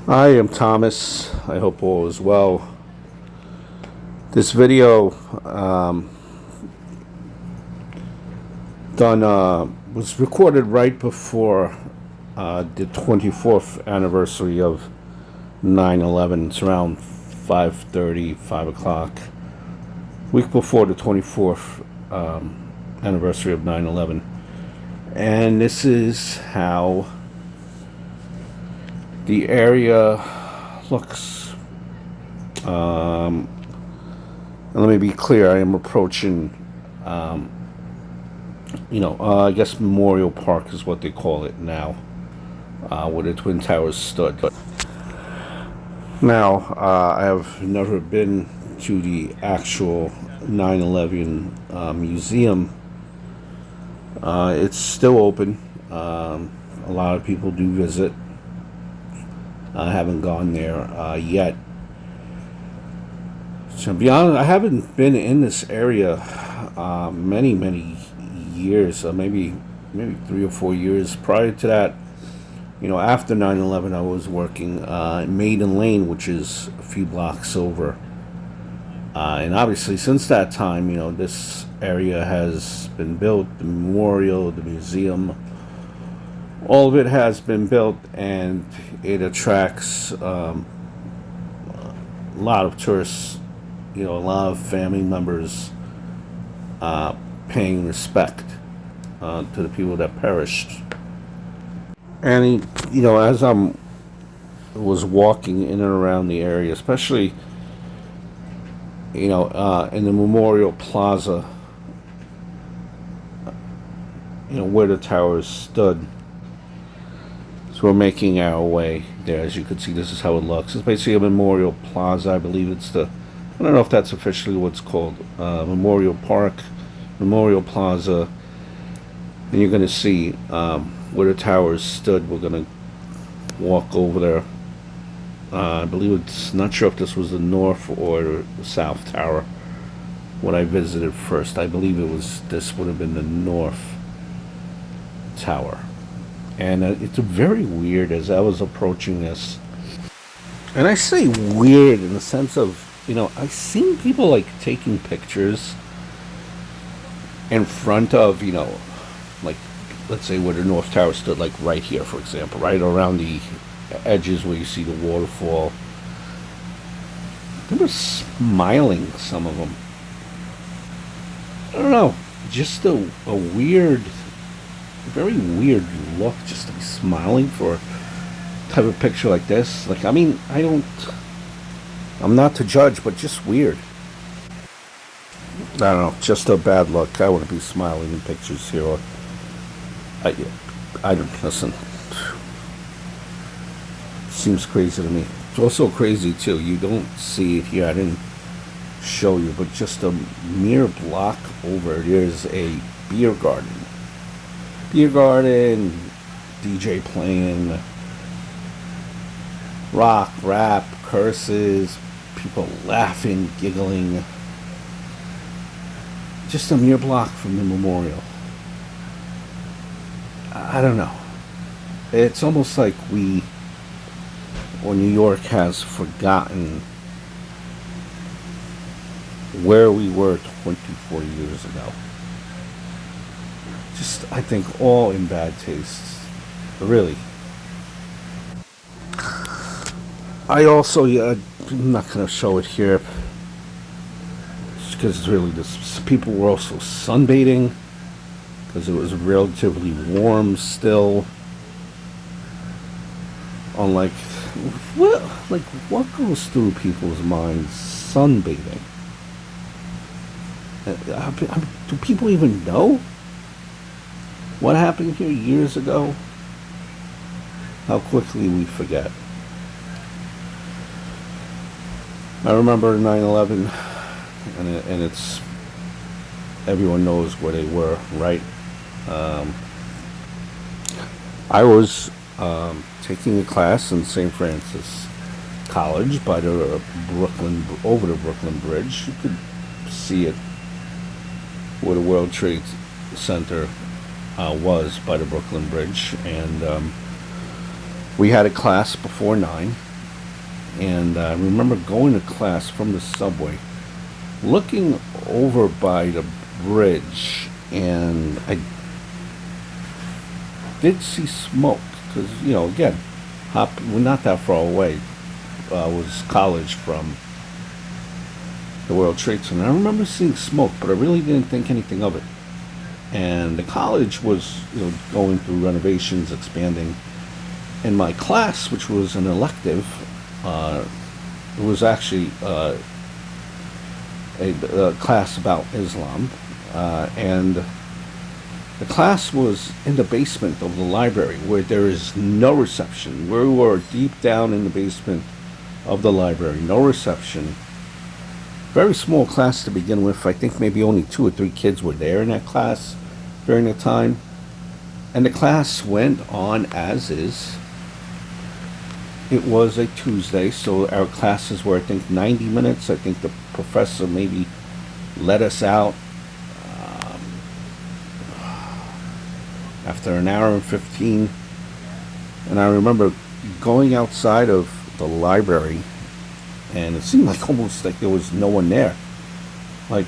I am Thomas. I hope all is well. This video done was recorded right before the 24th anniversary of 9/11. It's around 5:30, 5 o'clock. Week before the 24th anniversary of 9/11. And this is how the area looks. And let me be clear, I am approaching, I guess Memorial Park is what they call it now, where the Twin Towers stood. But now, I have never been to the actual 9/11 museum. It's still open. A lot of people do visit. I haven't gone there yet. So to be honest, I haven't been in this area many years. Maybe 3 or 4 years prior to that. After 9/11, I was working in Maiden Lane, which is a few blocks over. And obviously, since that time, this area has been built. The memorial, the museum, all of it has been built, and it attracts a lot of tourists. A lot of family members paying respect to the people that perished. And as I was walking in and around the area, especially in the Memorial Plaza, where the towers stood. So we're making our way there. As you can see, this is how it looks. It's basically a Memorial Plaza. I believe I don't know if that's officially what's called, Memorial Park, Memorial Plaza. And you're going to see where the towers stood. We're going to walk over there. I believe not sure if this was the north or the south tower when I visited first. I believe this would have been the north tower. And it's very weird as I was approaching this. And I say weird in the sense of, I've seen people like taking pictures in front of, like, let's say where the North Tower stood, like right here, for example, right around the edges where you see the waterfall. They were smiling, some of them. I don't know, just a weird, very weird look, just to be smiling for a type of picture like this. Like, I mean, I'm not to judge, but just weird. I don't know, just a bad look. I wouldn't be smiling in pictures here. I don't, listen. Seems crazy to me. It's also crazy too. You don't see it here. I didn't show you, but just a mere block over, there's a beer garden. DJ playing, rock, rap, curses, people laughing, giggling. Just a mere block from the memorial. I don't know. It's almost like New York has forgotten where we were 24 years ago. Just, I think, all in bad taste. Really. I also, I'm not going to show it here because it's really just, people were also sunbathing because it was relatively warm still. Unlike, what goes through people's minds? Sunbathing. Do people even know what happened here years ago? How quickly we forget. I remember 9/11, and it's, everyone knows where they were, right? I was taking a class in St. Francis College by the over the Brooklyn Bridge. You could see it where the World Trade Center was by the Brooklyn Bridge, and we had a class before 9, And I remember going to class from the subway, looking over by the bridge, and I did see smoke. Because, again, we're not that far away. Was college from the World Trade Center. I remember seeing smoke, but I really didn't think anything of it. And the college was, going through renovations, expanding. In my class, which was an elective, it was actually a class about Islam, and the class was in the basement of the library where there is no reception. We were deep down in the basement of the library, no reception. Very small class to begin with. I think maybe only 2 or 3 kids were there in that class during the time. And the class went on as is. It was a Tuesday, so our classes were, I think, 90 minutes. I think the professor maybe let us out after an hour and 15. And I remember going outside of the library, and it seemed almost like there was no one there. Like,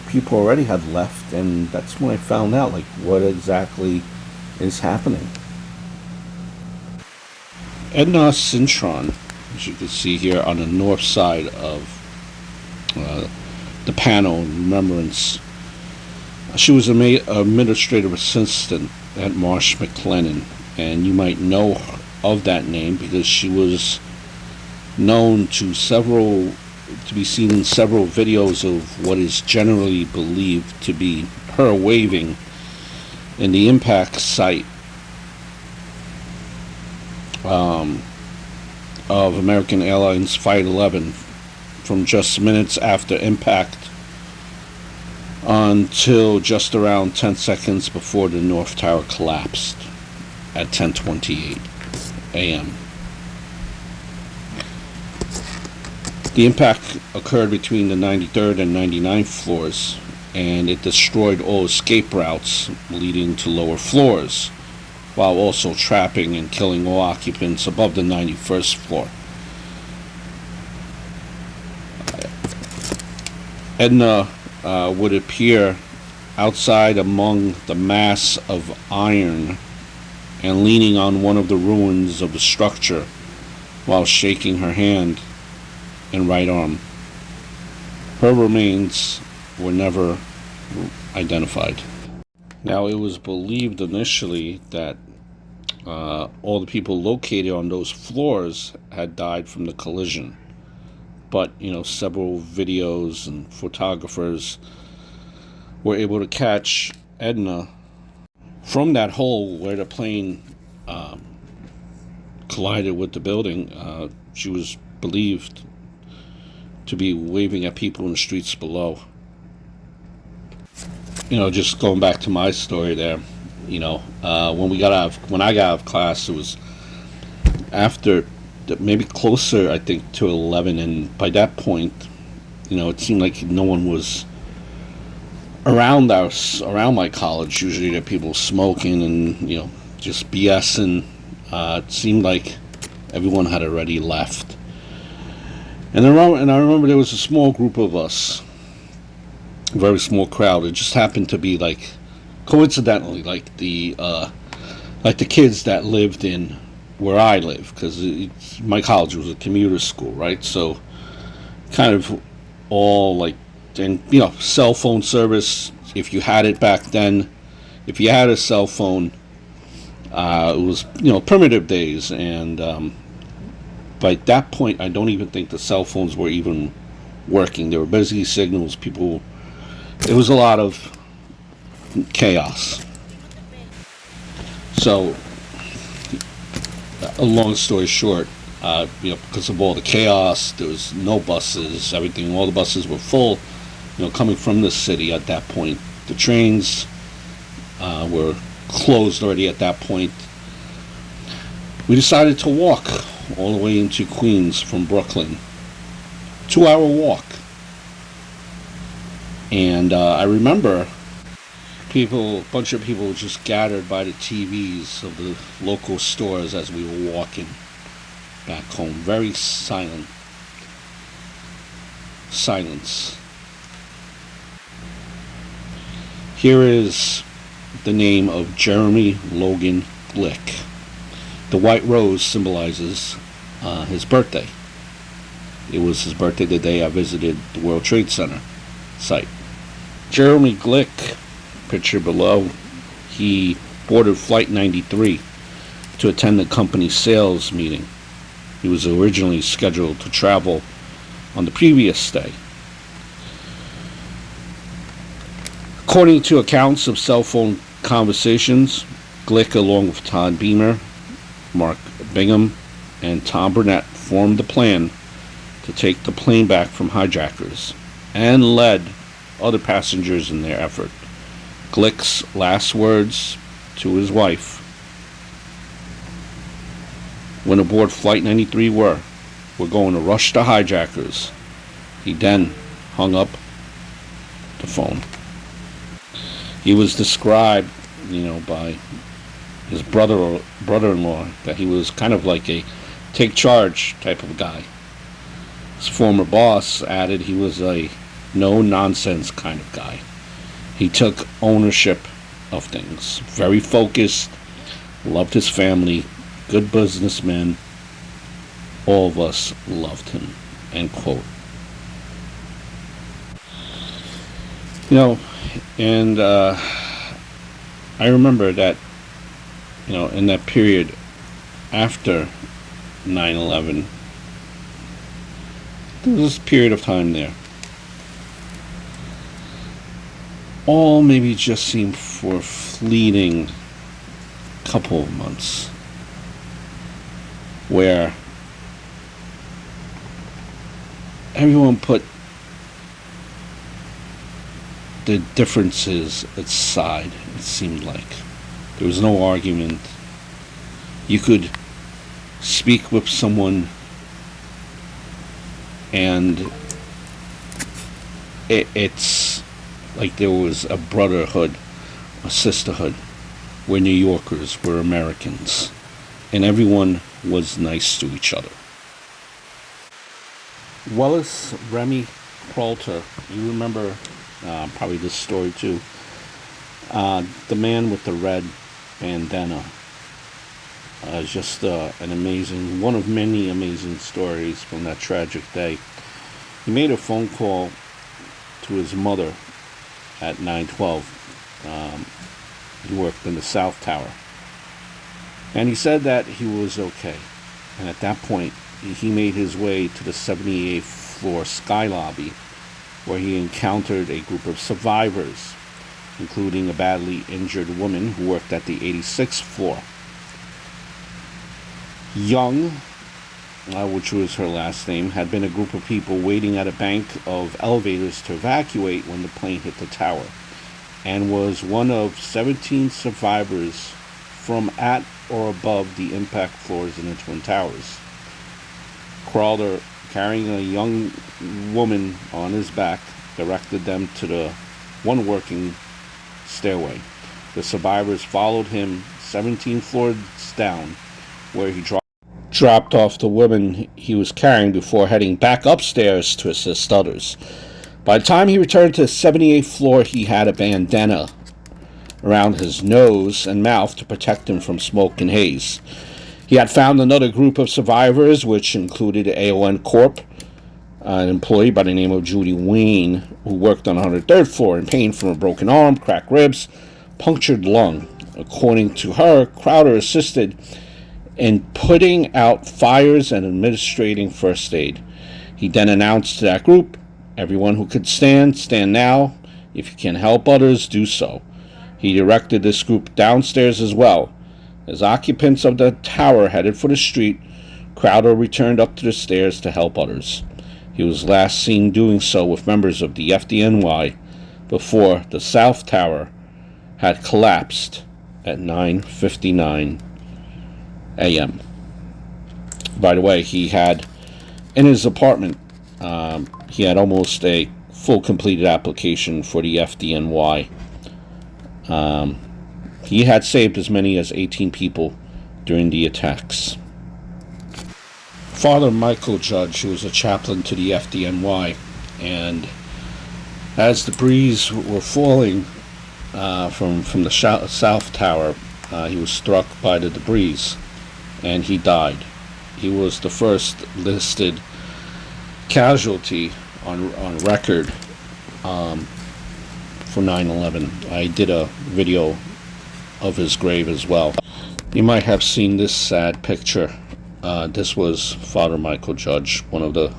people already had left, and that's when I found out, what exactly is happening. Edna Cintron, as you can see here on the north side of the panel in remembrance. She was an administrative assistant at Marsh McLennan, and you might know of that name because she was known to be seen in several videos of what is generally believed to be her waving in the impact site of American Airlines Flight 11 from just minutes after impact until just around 10 seconds before the North Tower collapsed at 10:28 a.m. The impact occurred between the 93rd and 99th floors, and it destroyed all escape routes leading to lower floors, while also trapping and killing all occupants above the 91st floor. Edna would appear outside among the mass of iron and leaning on one of the ruins of the structure while shaking her hand and right arm. Her remains were never identified. Now, it was believed initially that all the people located on those floors had died from the collision. But, several videos and photographers were able to catch Edna from that hole where the plane collided with the building. She was believed to be waving at people in the streets below. Just going back to my story there, when I got out of class, it was after maybe closer, I think, to 11, and by that point, it seemed like no one was around my college. Usually there were people smoking and, just BSing. It seemed like everyone had already left. And I remember there was a small group of us, a very small crowd. It just happened to be coincidentally, the kids that lived in where I live, because my college was a commuter school, right? So kind of all and cell phone service, if you had it back then, if you had a cell phone, it was primitive days, and by that point I don't even think the cell phones were even working. There were busy signals. It was a lot of chaos. So, a long story short, because of all the chaos, there was no buses, all the buses were full, coming from the city at that point. The trains were closed already at that point. We decided to walk all the way into Queens from Brooklyn. 2-hour walk. And I remember a bunch of people just gathered by the TVs of the local stores as we were walking. back home. Very silent. Silence. Here is the name of Jeremy Logan Glick. The white rose symbolizes his birthday. It was his birthday the day I visited the World Trade Center site. Jeremy Glick, picture below, he boarded Flight 93 to attend the company sales meeting. He was originally scheduled to travel on the previous day. According to accounts of cell phone conversations, Glick, along with Todd Beamer, Mark Bingham, and Tom Burnett, formed the plan to take the plane back from hijackers and led other passengers in their effort. Glick's last words to his wife when aboard Flight 93 were, "We're going to rush the hijackers." He then hung up the phone. He was described, by his brother-in-law, that he was kind of like a take charge type of guy. His former boss added he was a no-nonsense kind of guy. He took ownership of things. Very focused, loved his family, good businessman. All of us loved him. End quote. And I remember that, in that period after 9/11, there was this period of time there. All maybe just seemed for a fleeting couple of months where everyone put the differences aside. It seemed like there was no argument. You could speak with someone and it's like there was a brotherhood, a sisterhood. We're New Yorkers, we're Americans, and everyone was nice to each other. Wallace Remy Coulter, you remember probably this story too. The man with the red bandana. Just an amazing, one of many amazing stories from that tragic day. He made a phone call to his mother at 9/12. He worked in the South Tower. And he said that he was okay. And at that point, he made his way to the 78th floor sky lobby, where he encountered a group of survivors, including a badly injured woman who worked at the 86th floor. Young, which was her last name, had been a group of people waiting at a bank of elevators to evacuate when the plane hit the tower, and was one of 17 survivors from at or above the impact floors in the Twin Towers. Crowder, carrying a young woman on his back, directed them to the one working stairway. The survivors followed him 17 floors down, where he dropped off the woman he was carrying before heading back upstairs to assist others. By the time he returned to the 78th floor, he had a bandana around his nose and mouth to protect him from smoke and haze. He had found another group of survivors, which included AON Corp., an employee by the name of Judy Wayne, who worked on the 103rd floor in pain from a broken arm, cracked ribs, punctured lung. According to her, Crowder assisted in putting out fires and administrating first aid. He then announced to that group, "Everyone who could stand now. If you can help others, do so." He directed this group downstairs as well. As occupants of the tower headed for the street, Crowder returned up to the stairs to help others. He was last seen doing so with members of the FDNY before the South Tower had collapsed at 9:59 a.m. By the way, he had in his apartment, he had almost a full completed application for the FDNY. He had saved as many as 18 people during the attacks. Father Michael Judge, who was a chaplain to the FDNY, and as the breeze were falling from the south tower, he was struck by the debris, and he died. He was the first listed casualty on record for 9/11. I did a video of his grave as well. You might have seen this sad picture. This was Father Michael Judge, one of the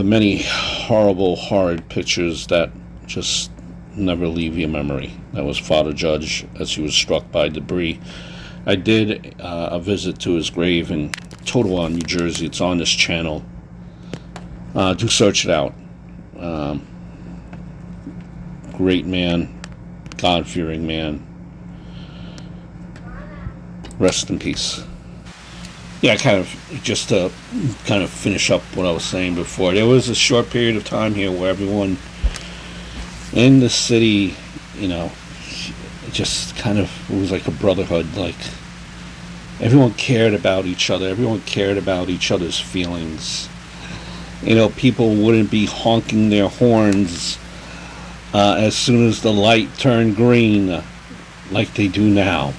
many horrible, horrid pictures that just never leave your memory. That was Father Judge as he was struck by debris. I did a visit to his grave in Totowa, New Jersey. It's on this channel. Do search it out. Great man, God-fearing man. Rest in peace. Yeah, just to finish up what I was saying before. There was a short period of time here where everyone in the city, just it was like a brotherhood. Like, everyone cared about each other. Everyone cared about each other's feelings. People wouldn't be honking their horns as soon as the light turned green like they do now.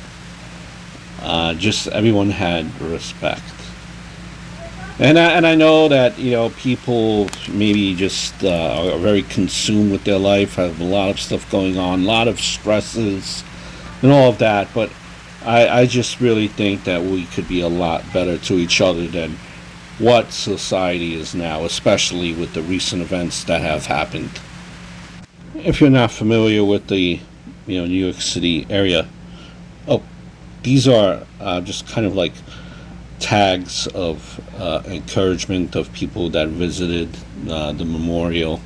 Just everyone had respect. And I know that, people maybe just are very consumed with their life, have a lot of stuff going on, a lot of stresses and all of that, but I just really think that we could be a lot better to each other than what society is now, especially with the recent events that have happened. If you're not familiar with the New York City area, these are just kind of like tags of encouragement of people that visited the memorial.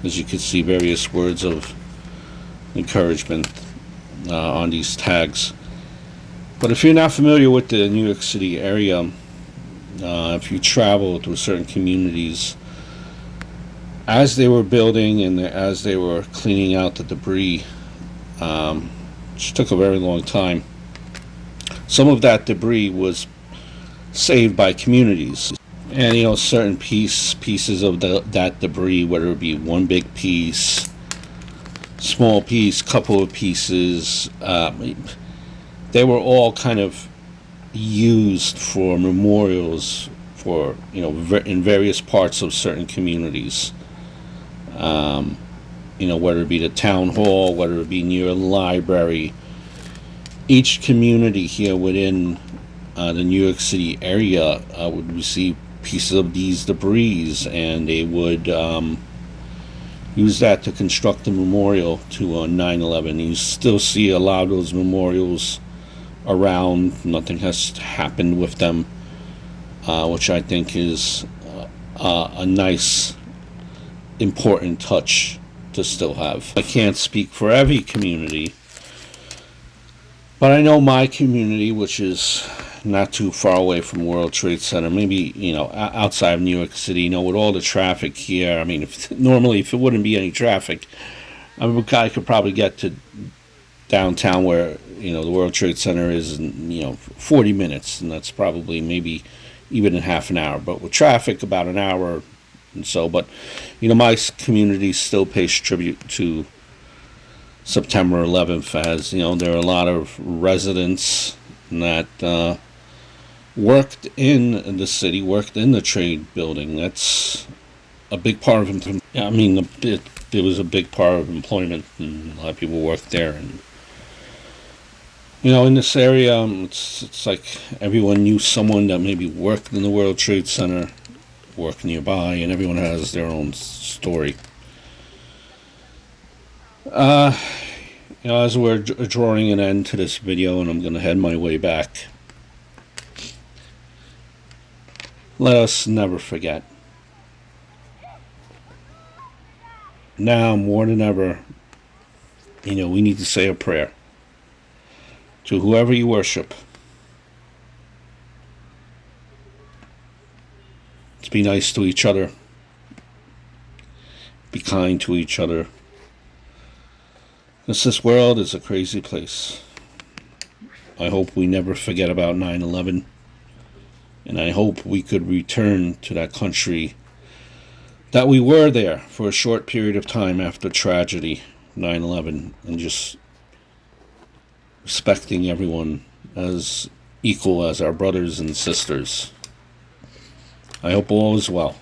As you can see, various words of encouragement on these tags. But if you're not familiar with the New York City area, if you travel through certain communities, as they were building and as they were cleaning out the debris, which took a very long time, some of that debris was saved by communities. And certain pieces of that debris, whether it be one big piece, small piece, couple of pieces, they were all kind of used for memorials for in various parts of certain communities. Whether it be the town hall, whether it be near a library. Each community here within the New York City area would receive pieces of these debris, and they would use that to construct a memorial to 9/11. You still see a lot of those memorials around. Nothing has happened with them, which I think is a nice, important touch to still have. I can't speak for every community, but I know my community, which is not too far away from World Trade Center, maybe, outside of New York City, with all the traffic here. I mean, if it wouldn't be any traffic, I could probably get to downtown where, the World Trade Center is in, 40 minutes, and that's probably maybe even in half an hour. But with traffic, about an hour and so. But, my community still pays tribute to September 11th, as there are a lot of residents that worked in the city, worked in the trade building. That's a big part of it. I mean, it was a big part of employment, and a lot of people worked there. And in this area, it's like everyone knew someone that maybe worked in the World Trade Center, worked nearby, and everyone has their own story. As we're drawing an end to this video, and I'm going to head my way back, let us never forget. Now, more than ever, we need to say a prayer to whoever you worship. Let's be nice to each other. Be kind to each other. This world is a crazy place. I hope we never forget about 9/11. And I hope we could return to that country that we were there for a short period of time after tragedy, 9/11, and just respecting everyone as equal as our brothers and sisters. I hope all is well.